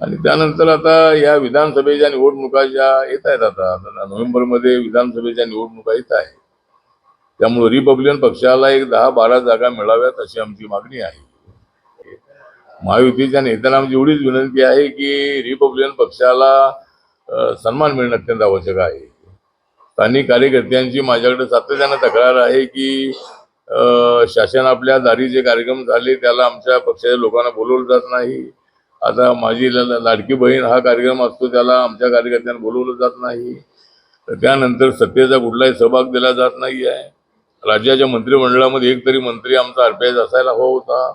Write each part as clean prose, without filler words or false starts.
आणि त्यानंतर आता या विधानसभेच्या निवडणुका ज्या येत आहेत, आता नोव्हेंबरमध्ये विधानसभेच्या निवडणुका येत आहेत. त्यामुळे रिपब्लिकन पक्षाला एक 10-12 जागा मिळाव्यात अशी आमची मागणी आहे. महायुतीच्या नेत्यांना आमची एवढीच विनंती आहे की रिपब्लिकन पक्षाला सन्मान मिळणं अत्यंत आवश्यक आहे. स्थानिक कार्यकर्त्यांची माझ्याकडे सातत्याने तक्रार आहे की शासन आपल्या दारी जे कार्यक्रम झाले त्याला आमच्या पक्षाच्या लोकांना बोलवलं जात नाही. आता माझी लाडकी बहीण हा कार्यक्रम असतो त्याला आमच्या कार्यकर्त्यांना बोलवलं जात नाही. त्यानंतर सत्तेचा कुठलाही सहभाग दिला जात नाही आहे. राज्याच्या मंत्रिमंडळामध्ये एक तरी मंत्री आमचा आरपीआय असायला हवा होता,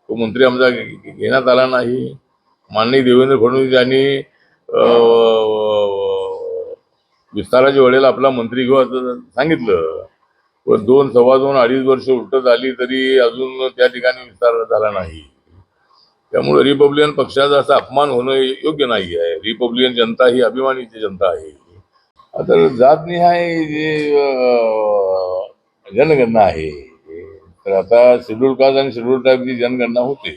तो मंत्री आमचा घेण्यात आला नाही. माननीय देवेंद्र फडणवीस यांनी विस्ताराच्या वेळेला आपला मंत्री घेऊ असं सांगितलं, पण 2, सव्वा 2, 2.5 वर्ष उलट झाली तरी अजून त्या ठिकाणी विस्तार झाला नाही. त्यामुळे रिपब्लिकन पक्षाचा असा अपमान होणं योग्य नाही आहे. रिपब्लिकन जनता ही अभिमानीची जनता आहे. आता जातनिहाय जे जनगणना आहे, तर आता शेड्यूल कास्ट आणि शेड्यूल ट्राईबची जनगणना होते.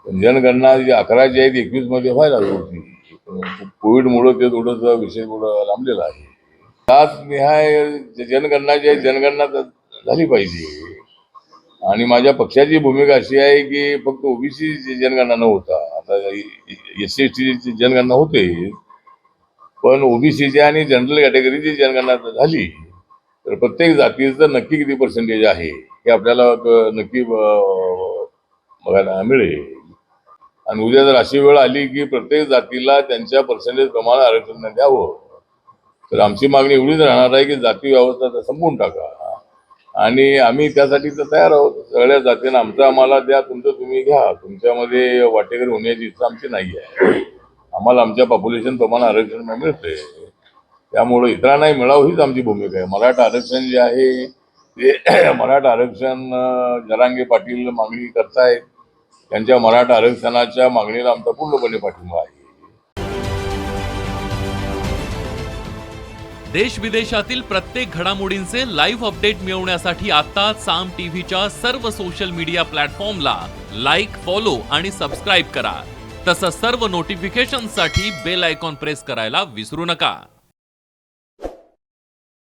जनगणना जी 11 जी आहे ती 21 मध्ये व्हायला होती. कोविडमुळे ते थोडंसं विषय थोडं लांबलेला आहे. जातनिहाय जनगणना जी आहे जनगणना झाली पाहिजे. आणि माझ्या पक्षाची भूमिका अशी आहे की फक्त ओबीसी जनगणना न होता, आता SC ST जनगणना होते, पण ओबीसीच्या आणि जनरल कॅटेगरीची जनगणना झाली तर प्रत्येक जातीचं नक्की किती पर्सेंटेज आहे हे आपल्याला नक्की बघायला मिळेल. आणि उद्या जर अशी वेळ आली की प्रत्येक जातीला त्यांच्या पर्सेंटेज प्रमाणे आरक्षण द्यावं, तर आमची मागणी एवढीच राहणार आहे की जाती व्यवस्था संपवून टाका. आणि आम्ही त्यासाठी तर तयार आहोत. सगळ्या जातींना आमचं आम्हाला द्या, तुमचं तुम्ही घ्या. तुमच्यामध्ये वाटेकरी होण्याची इच्छा आमची नाही आहे. आम्हाला आमच्या पॉप्युलेशन प्रमाणे आरक्षण मिळते, त्यामुळे इतरांनाही मिळावं हीच आमची भूमिका आहे. मराठा आरक्षण जे आहे ते मराठा आरक्षण जरांगे पाटील मागणी करतायत. त्यांच्या मराठा आरक्षणाच्या मागणीला आमचा पूर्णपणे पाठिंबा आहे. देश विदेशातील प्रत्येक घडामोडींचे लाईव्ह अपडेट मिळवण्यासाठी आता साम टीव्हीच्या सर्व सोशल मीडिया प्लॅटफॉर्मला लाईक, फॉलो आणि सबस्क्राईब करा. तसंच सर्व नोटिफिकेशनसाठी बेल आयकॉन प्रेस करायला विसरू नका.